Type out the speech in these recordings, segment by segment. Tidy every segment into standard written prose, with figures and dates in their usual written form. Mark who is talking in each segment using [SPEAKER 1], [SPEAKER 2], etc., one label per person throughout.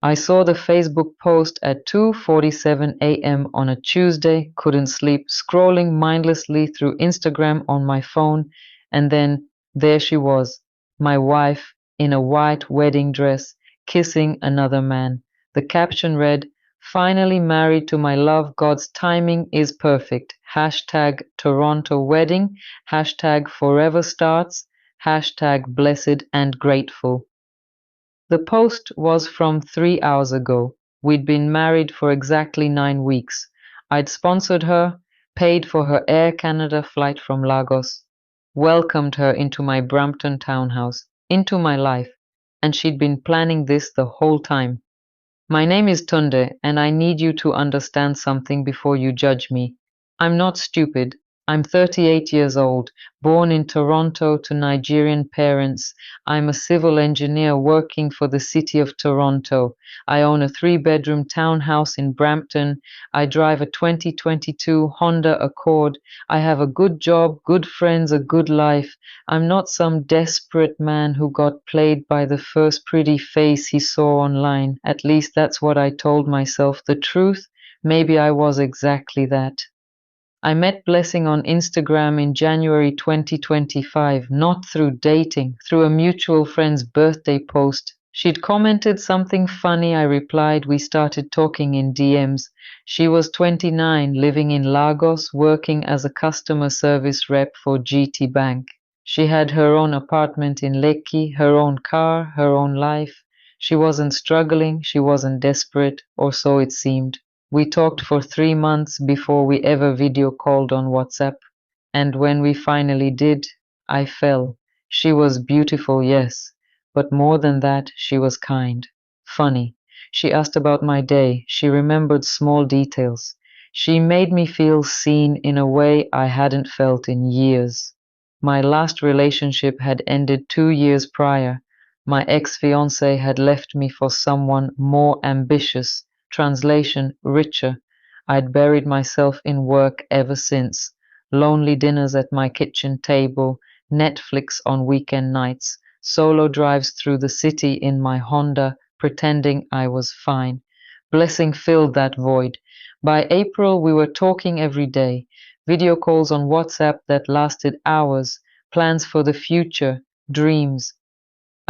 [SPEAKER 1] I saw the Facebook post at 2:47 a.m. on a Tuesday, couldn't sleep, scrolling mindlessly through Instagram on my phone, and then there she was, my wife, in a white wedding dress, kissing another man. The caption read, "Finally married to my love, God's timing is perfect. Hashtag Toronto wedding, hashtag forever starts, hashtag blessed and grateful." The post was from 3 hours ago. We'd been married for exactly 9 weeks. I'd sponsored her, paid for her Air Canada flight from Lagos, welcomed her into my Brampton townhouse, into my life, and she'd been planning this the whole time. My name is Tunde, and I need you to understand something before you judge me. I'm not stupid. I'm 38 years old, born in Toronto to Nigerian parents. I'm a civil engineer working for the city of Toronto. I own a 3-bedroom townhouse in Brampton. I drive a 2022 Honda Accord. I have a good job, good friends, a good life. I'm not some desperate man who got played by the first pretty face he saw online. At least that's what I told myself. The truth, maybe I was exactly that. I met Blessing on Instagram in January 2025, not through dating, through a mutual friend's birthday post. She'd commented something funny. I replied. We started talking in DMs. She was 29, living in Lagos, working as a customer service rep for GT Bank. She had her own apartment in Lekki, her own car, her own life. She wasn't struggling, she wasn't desperate, or so it seemed. We talked for 3 months before we ever video called on WhatsApp, and when we finally did, I fell. She was beautiful, yes, but more than that, she was kind, funny. She asked about my day, she remembered small details. She made me feel seen in a way I hadn't felt in years. My last relationship had ended 2 years prior. My ex-fiancé had left me for someone more ambitious. Translation, richer. I'd buried myself in work ever since. Lonely dinners at my kitchen table, Netflix on weekend nights, solo drives through the city in my Honda, pretending I was fine. Blessing filled that void. By April, we were talking every day. Video calls on WhatsApp that lasted hours, plans for the future, dreams.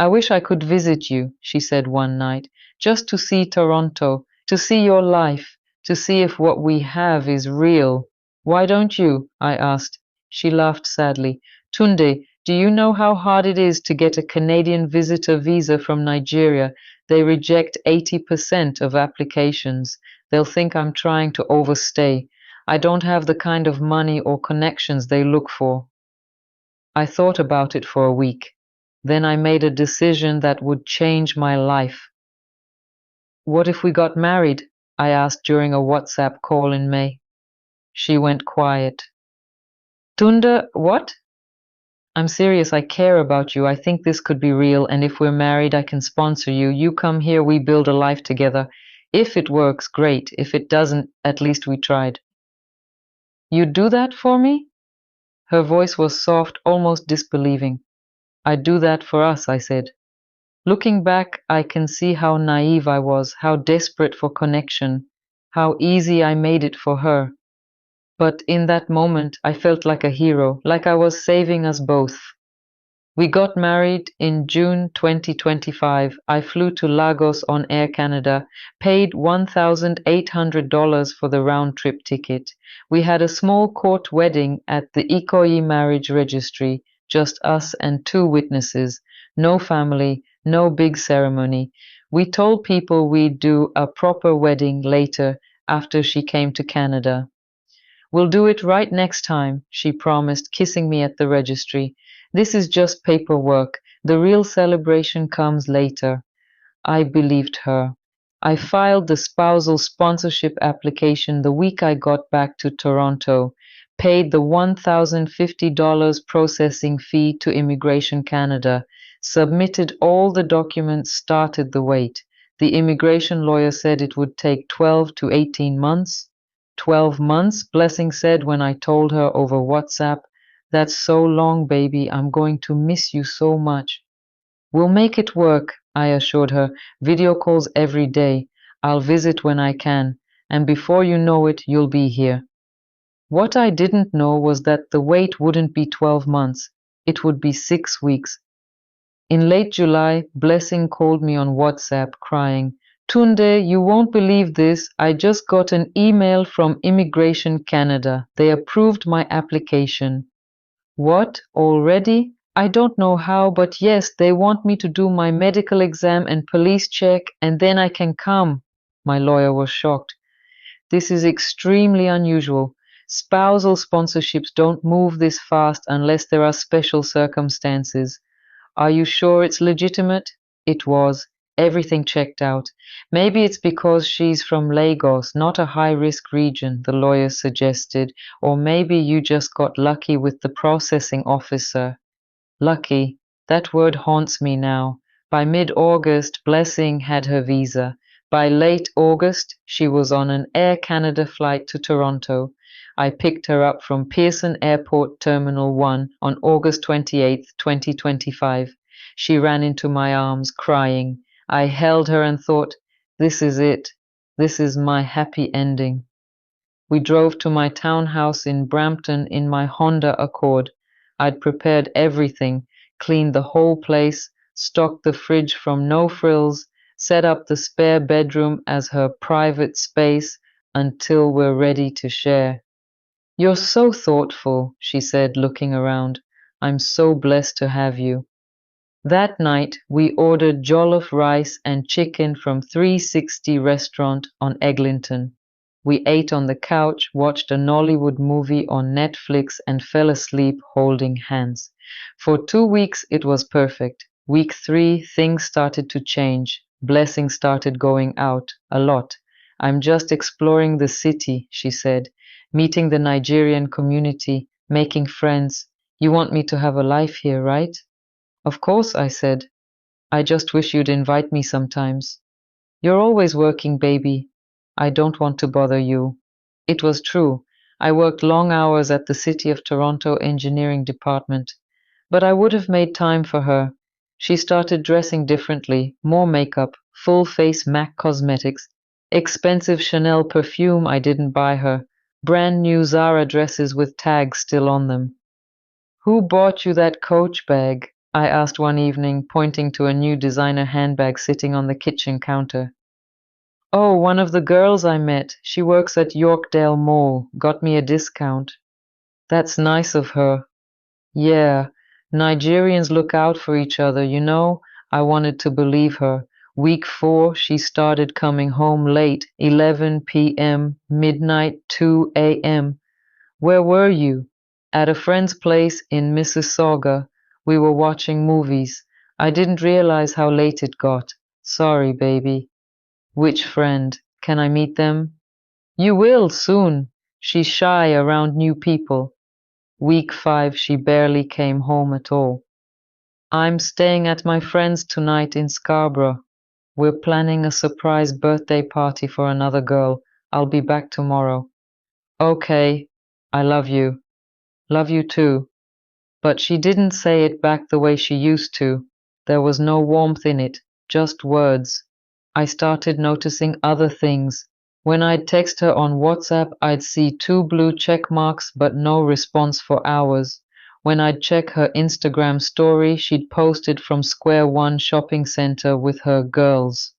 [SPEAKER 1] "I wish I could visit you," she said one night, "just to see Toronto, to see your life, to see if what we have is real." "Why don't you?" I asked. She laughed sadly. "Tunde, do you know how hard it is to get a Canadian visitor visa from Nigeria? They reject 80% of applications. They'll think I'm trying to overstay. I don't have the kind of money or connections they look for." I thought about it for a week. Then I made a decision that would change my life. "What if we got married?" I asked during a WhatsApp call in May. She went quiet. "Tunda, what?" "I'm serious, I care about you. I think this could be real, and if we're married, I can sponsor you. You come here, we build a life together. If it works, great. If it doesn't, at least we tried." "You'd do that for me?" Her voice was soft, almost disbelieving. "I'd do that for us," I said. Looking back, I can see how naive I was, how desperate for connection, how easy I made it for her. But in that moment, I felt like a hero, like I was saving us both. We got married in June 2025. I flew to Lagos on Air Canada, paid $1,800 for the round-trip ticket. We had a small court wedding at the Ikoyi marriage registry, just us and 2 witnesses, no family, no big ceremony. We told people we'd do a proper wedding later after she came to Canada. "We'll do it right next time," she promised, kissing me at the registry. "This is just paperwork. The real celebration comes later." I believed her. I filed the spousal sponsorship application the week I got back to Toronto, paid the $1,050 processing fee to Immigration Canada, submitted all the documents, started the wait. The immigration lawyer said it would take 12 to 18 months. 12 months, Blessing said when I told her over WhatsApp. "That's so long, baby. I'm going to miss you so much." "We'll make it work," I assured her. Video calls every day. I'll visit when I can, and before you know it, you'll be here. What I didn't know was that the wait wouldn't be 12 months. It would be 6 weeks. In late July, Blessing called me on WhatsApp crying, Tunde, you won't believe this. I just got an email from Immigration Canada. They approved my application. What? Already? I don't know how, but yes, they want me to do my medical exam and police check, and then I can come. My lawyer was shocked. This is extremely unusual. Spousal sponsorships don't move this fast unless there are special circumstances. Are you sure it's legitimate? It was. Everything checked out. Maybe it's because she's from Lagos, not a high-risk region, the lawyer suggested, or maybe you just got lucky with the processing officer. Lucky. That word haunts me now. By mid-August, Blessing had her visa. By late August, she was on an Air Canada flight to Toronto. I picked her up from Pearson Airport Terminal 1 on August 28, 2025. She ran into my arms, crying. I held her and thought, this is it. This is my happy ending. We drove to my townhouse in Brampton in my Honda Accord. I'd prepared everything, cleaned the whole place, stocked the fridge from No Frills, set up the spare bedroom as her private space until we're ready to share. You're so thoughtful, she said, looking around. I'm so blessed to have you. That night, we ordered jollof rice and chicken from 360 Restaurant on Eglinton. We ate on the couch, watched a Nollywood movie on Netflix, and fell asleep holding hands. For 2 weeks, it was perfect. Week 3, things started to change. Blessing started going out, a lot. I'm just exploring the city, she said, meeting the Nigerian community, making friends. You want me to have a life here, right? Of course, I said. I just wish you'd invite me sometimes. You're always working, baby. I don't want to bother you. It was true. I worked long hours at the City of Toronto Engineering Department. But I would have made time for her. She started dressing differently, more makeup, full face MAC cosmetics, expensive Chanel perfume I didn't buy her, brand new Zara dresses with tags still on them. Who bought you that Coach bag? I asked one evening, pointing to a new designer handbag sitting on the kitchen counter. Oh, one of the girls I met. She works at Yorkdale Mall. Got me a discount. That's nice of her. Yeah, Nigerians look out for each other, you know. I wanted to believe her. Week 4, she started coming home late, 11 p.m., midnight, 2 a.m. Where were you? At a friend's place in Mississauga. We were watching movies. I didn't realize how late it got. Sorry, baby. Which friend? Can I meet them? You will, soon. She's shy around new people. Week 5, she barely came home at all. I'm staying at my friend's tonight in Scarborough. We're planning a surprise birthday party for another girl. I'll be back tomorrow. Okay. I love you. Love you too. But she didn't say it back the way she used to. There was no warmth in it, just words. I started noticing other things. When I'd text her on WhatsApp, I'd see 2 blue check marks but no response for hours. When I'd check her Instagram story, she'd posted from Square One shopping center with her girls.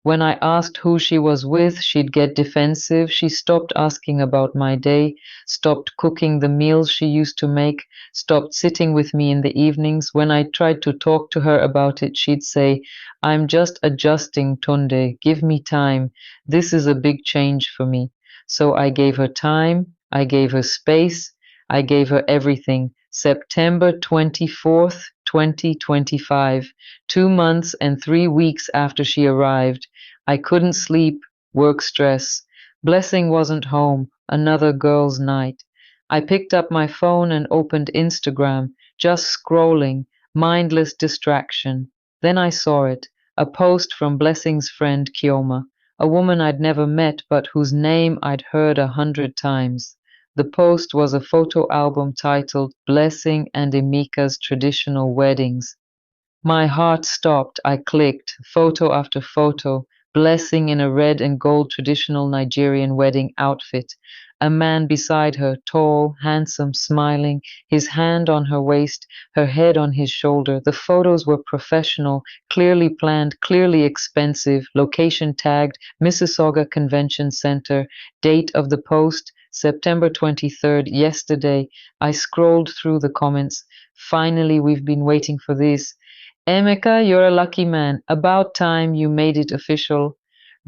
[SPEAKER 1] When I asked who she was with, she'd get defensive. She stopped asking about my day, stopped cooking the meals she used to make, stopped sitting with me in the evenings. When I tried to talk to her about it, she'd say, I'm just adjusting, Tunde. Give me time. This is a big change for me. So I gave her time. I gave her space. I gave her everything. September 24th, 2025, 2 months and 3 weeks after she arrived. I couldn't sleep, work stress. Blessing wasn't home, another girl's night. I picked up my phone and opened Instagram, just scrolling, mindless distraction. Then I saw it, a post from Blessing's friend Kioma, a woman I'd never met but whose name I'd heard 100 times. The post was a photo album titled Blessing and Emeka's Traditional Weddings. My heart stopped. I clicked. Photo after photo. Blessing in a red and gold traditional Nigerian wedding outfit. A man beside her, tall, handsome, smiling, his hand on her waist, her head on his shoulder. The photos were professional, clearly planned, clearly expensive, location tagged, Mississauga Convention Center, date of the post, September 23rd, yesterday. I scrolled through the comments. Finally, we've been waiting for this. Emeka, you're a lucky man. About time you made it official.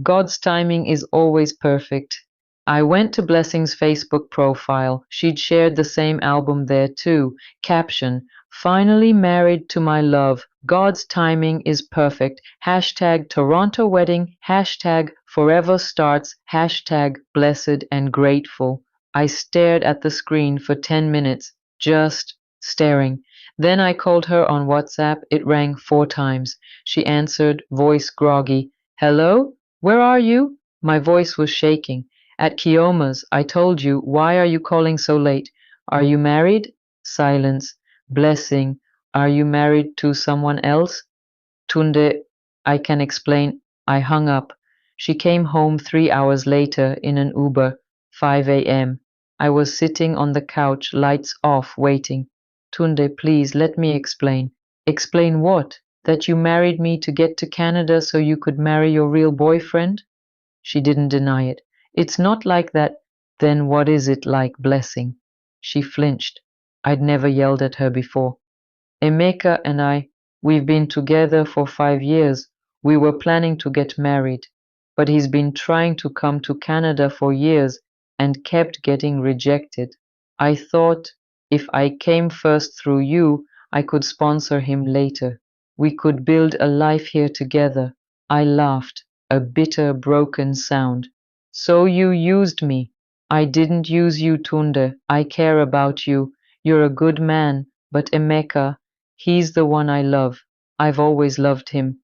[SPEAKER 1] God's timing is always perfect. I went to Blessing's Facebook profile. She'd shared the same album there too. Caption, finally married to my love. God's timing is perfect. Hashtag Toronto wedding. Hashtag forever starts. Hashtag blessed and grateful. I stared at the screen for 10 minutes, just staring. Then I called her on WhatsApp. It rang 4 times. She answered, voice groggy. Hello? Where are you? My voice was shaking. At Kioma's. I told you. Why are you calling so late? Are you married? Silence. Blessing. Are you married to someone else? Tunde, I can explain. I hung up. She came home 3 hours later in an Uber, 5 a.m. I was sitting on the couch, lights off, waiting. Tunde, please let me explain. Explain what? That you married me to get to Canada so you could marry your real boyfriend? She didn't deny it. It's not like that. Then what is it like, Blessing? She flinched. I'd never yelled at her before. Emeka and I, we've been together for 5 years. We were planning to get married, but he's been trying to come to Canada for years and kept getting rejected. I thought if I came first through you, I could sponsor him later. We could build a life here together. I laughed, a bitter, broken sound. So you used me. I didn't use you, Tunde. I care about you. You're a good man, but Emeka, he's the one I love. I've always loved him.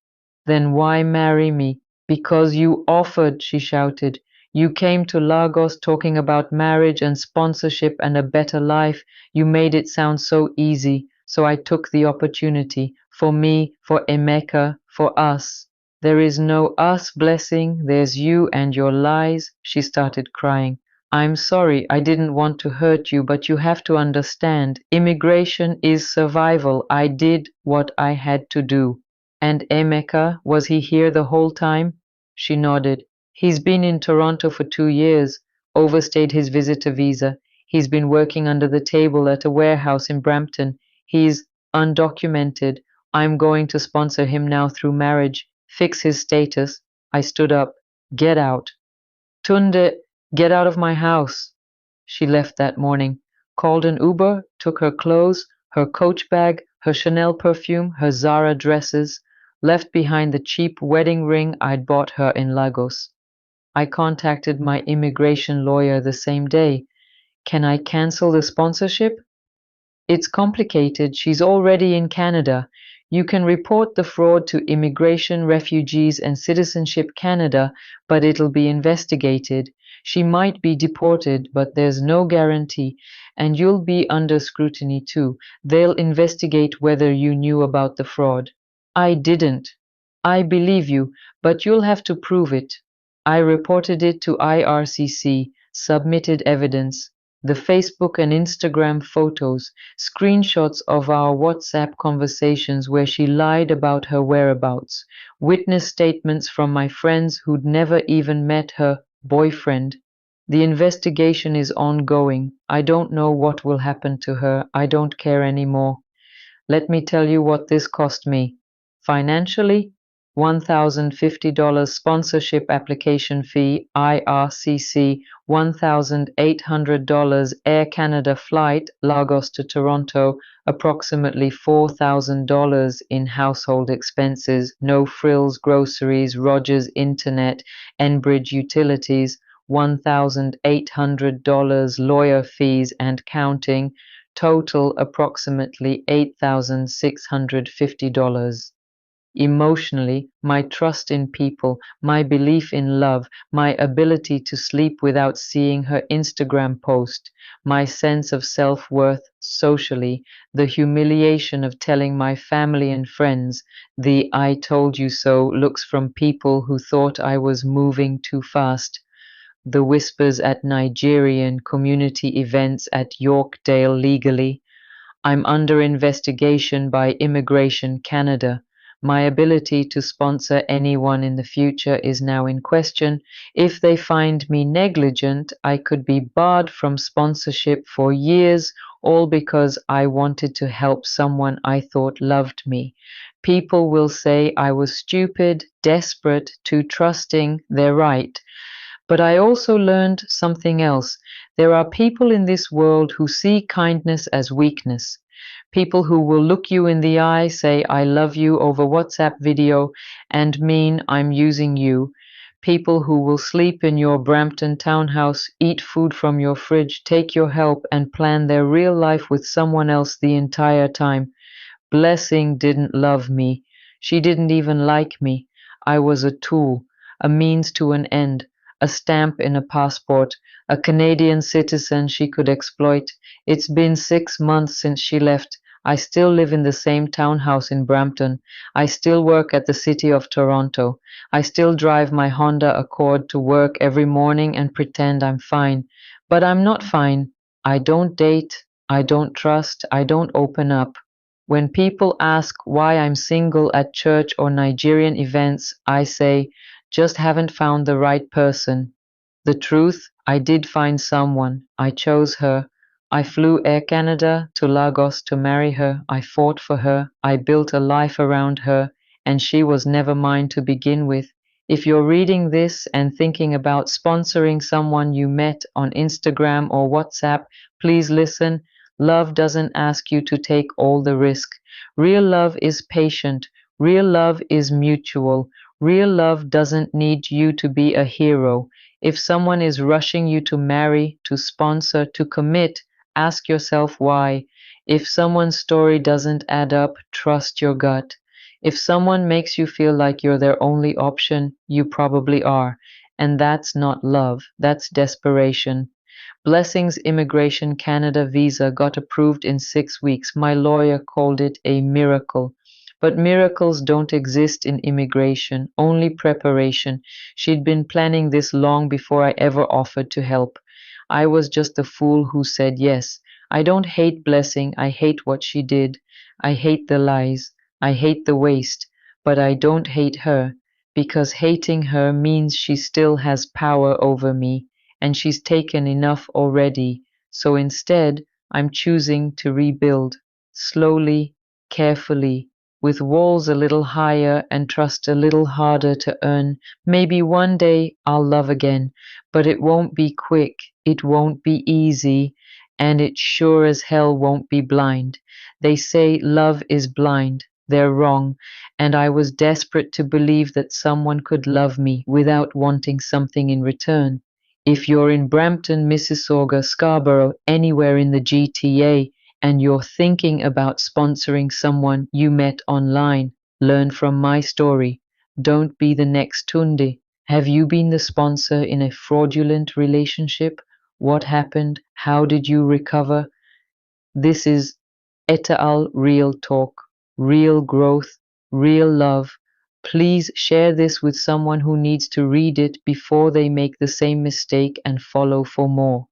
[SPEAKER 1] Then why marry me? Because you offered, she shouted. You came to Lagos talking about marriage and sponsorship and a better life. You made it sound so easy, so I took the opportunity. For me, for Emeka, for us. There is no us, Blessing. There's you and your lies. She started crying. I'm sorry, I didn't want to hurt you, but you have to understand. Immigration is survival. I did what I had to do. And Emeka, was he here the whole time? She nodded. He's been in Toronto for 2 years, overstayed his visitor visa. He's been working under the table at a warehouse in Brampton. He's undocumented. I'm going to sponsor him now through marriage, fix his status. I stood up. Get out. Tunde, get out of my house. She left that morning, called an Uber, took her clothes, her Coach bag, her Chanel perfume, her Zara dresses, left behind the cheap wedding ring I'd bought her in Lagos. I contacted my immigration lawyer the same day. Can I cancel the sponsorship? It's complicated. She's already in Canada. You can report the fraud to Immigration, Refugees and Citizenship Canada, but it'll be investigated. She might be deported, but there's no guarantee. And you'll be under scrutiny too. They'll investigate whether you knew about the fraud. I didn't. I believe you, but you'll have to prove it. I reported it to IRCC, submitted evidence. The Facebook and Instagram photos, screenshots of our WhatsApp conversations where she lied about her whereabouts, witness statements from my friends who'd never even met her boyfriend. The investigation is ongoing. I don't know what will happen to her. I don't care anymore. Let me tell you what this cost me. Financially, $1,050 sponsorship application fee, IRCC, $1,800 Air Canada flight, Lagos to Toronto, approximately $4,000 in household expenses, no frills, groceries, Rogers Internet, Enbridge utilities, $1,800 lawyer fees and counting, total approximately $8,650. Emotionally, my trust in people, my belief in love, my ability to sleep without seeing her Instagram post, my sense of self-worth socially, the humiliation of telling my family and friends the "I told you so" looks from people who thought I was moving too fast, the whispers at Nigerian community events at Yorkdale legally. I'm under investigation by Immigration Canada. My ability to sponsor anyone in the future is now in question. If they find me negligent, I could be barred from sponsorship for years, all because I wanted to help someone I thought loved me. People will say I was stupid, desperate, too trusting. They're right. But I also learned something else. There are people in this world who see kindness as weakness. People who will look you in the eye, say I love you over WhatsApp video, and mean I'm using you. People who will sleep in your Brampton townhouse, eat food from your fridge, take your help, and plan their real life with someone else the entire time. Blessing didn't love me. She didn't even like me. I was a tool, a means to an end, a stamp in a passport, a Canadian citizen she could exploit. It's been 6 months since she left. I still live in the same townhouse in Brampton. I still work at the City of Toronto. I still drive my Honda Accord to work every morning and pretend I'm fine. But I'm not fine. I don't date. I don't trust. I don't open up. When people ask why I'm single at church or Nigerian events, I say, just haven't found the right person. The truth, I did find someone. I chose her. I flew Air Canada to Lagos to marry her. I fought for her. I built a life around her, and she was never mine to begin with. If you're reading this and thinking about sponsoring someone you met on Instagram or WhatsApp, please listen. Love doesn't ask you to take all the risk. Real love is patient. Real love is mutual. Real love doesn't need you to be a hero. If someone is rushing you to marry, to sponsor, to commit, ask yourself why. If someone's story doesn't add up, trust your gut. If someone makes you feel like you're their only option, you probably are. And that's not love, that's desperation. Blessing's Immigration Canada visa got approved in 6 weeks. My lawyer called it a miracle. But miracles don't exist in immigration, only preparation. She'd been planning this long before I ever offered to help. I was just the fool who said yes. I don't hate Blessing, I hate what she did. I hate the lies. I hate the waste. But I don't hate her, because hating her means she still has power over me, and she's taken enough already. So instead, I'm choosing to rebuild, slowly, carefully, with walls a little higher and trust a little harder to earn. Maybe one day I'll love again, but it won't be quick, it won't be easy, and it sure as hell won't be blind. They say love is blind. They're wrong, and I was desperate to believe that someone could love me without wanting something in return. If you're in Brampton, Mississauga, Scarborough, anywhere in the GTA, and you're thinking about sponsoring someone you met online, learn from my story. Don't be the next Tunde. Have you been the sponsor in a fraudulent relationship? What happened? How did you recover? This is et al. Real talk, real growth, real love. Please share this with someone who needs to read it before they make the same mistake and follow for more.